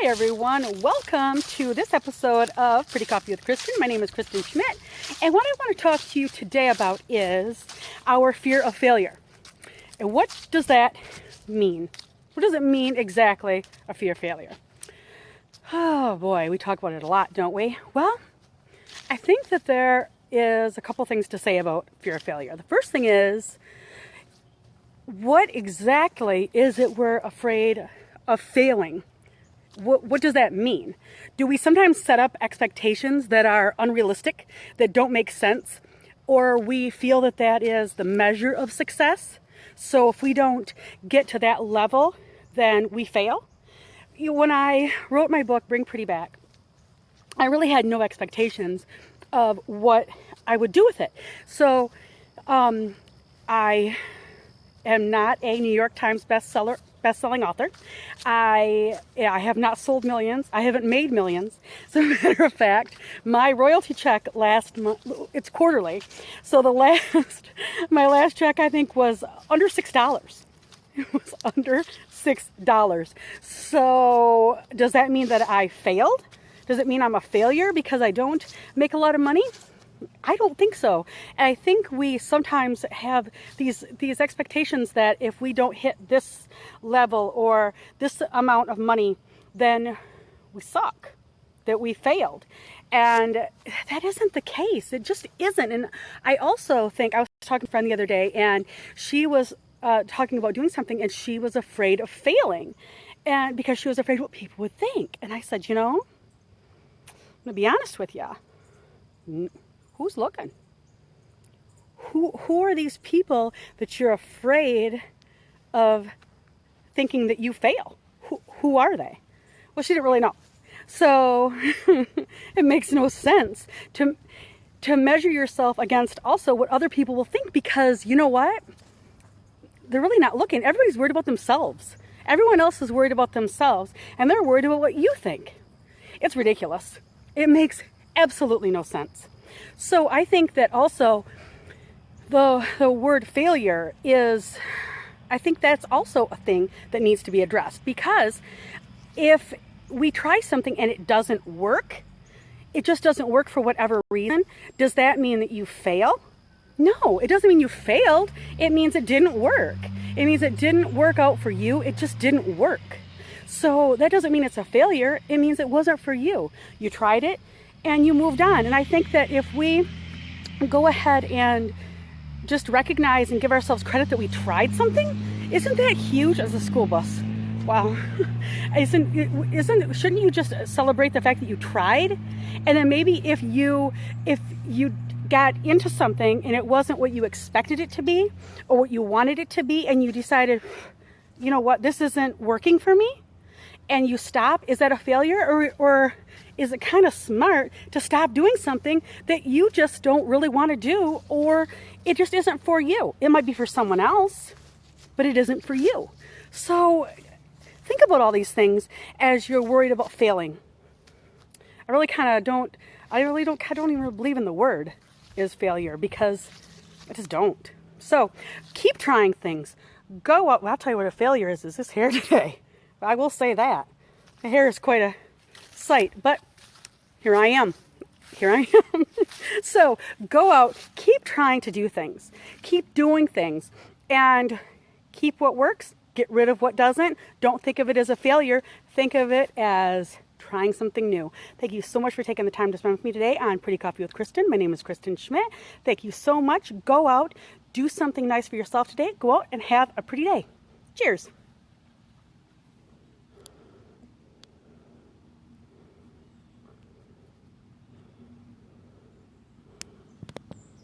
Hi everyone, welcome to this episode of Pretty Coffee with Kristen. My name is Kristen Schmidt, and what I want to talk to you today about is our fear of failure. And what does that mean? What does it mean exactly, a fear of failure? Oh boy, we talk about it a lot, don't we? Well, I think that there is a couple things to say about fear of failure. The first thing is, what exactly is it we're afraid of failing? What does that mean? Do we sometimes set up expectations that are unrealistic, that don't make sense, or we feel that that is the measure of success? So if we don't get to that level, then we fail? When I wrote my book, Bring Pretty Back, I really had no expectations of what I would do with it. So I am not a New York Times best-selling author. I have not sold millions. I haven't made millions. As a matter of fact, my royalty check last month, it's quarterly. So my last check I think was under $6. It was under $6. So does that mean that I failed? Does it mean I'm a failure because I don't make a lot of money? I don't think so. And I think we sometimes have these expectations that if we don't hit this level or this amount of money, then we suck, that we failed. And that isn't the case. It just isn't. And I also think, I was talking to a friend the other day, and she was talking about doing something, and she was afraid of failing, and because she was afraid what people would think. And I said, I'm going to be honest with you. Who's looking? Who are these people that you're afraid of thinking that you fail? Who are they? Well, she didn't really know. So it makes no sense to measure yourself against also what other people will think, because you know what? They're really not looking. Everybody's worried about themselves. Everyone else is worried about themselves, and they're worried about what you think. It's ridiculous. It makes absolutely no sense. So I think that also the word failure is, I think that's also a thing that needs to be addressed, because if we try something and it doesn't work, it just doesn't work for whatever reason, does that mean that you fail? No, it doesn't mean you failed. It means it didn't work. It means it didn't work out for you. It just didn't work. So that doesn't mean it's a failure. It means it wasn't for you. You tried it and you moved on. And I think that if we go ahead and just recognize and give ourselves credit that we tried something, isn't that huge? As a school bus. Wow. Shouldn't you just celebrate the fact that you tried? And then maybe if you got into something and it wasn't what you expected it to be or what you wanted it to be, and you decided, you know what, this isn't working for me, and you stop, is that a failure? Or is it kind of smart to stop doing something that you just don't really want to do, or it just isn't for you? It might be for someone else, but it isn't for you. So think about all these things as you're worried about failing. I don't even believe in the word is failure, because I just don't. So keep trying things. Go out. Well, I'll tell you what a failure is this hair today. I will say that. The hair is quite a sight, but here I am. So go out, keep trying to do things, keep doing things, and keep what works, get rid of what doesn't. Don't think of it as a failure. Think of it as trying something new. Thank you so much for taking the time to spend with me today on Pretty Coffee with Kristen. My name is Kristen Schmidt. Thank you so much. Go out, do something nice for yourself today. Go out and have a pretty day. Cheers.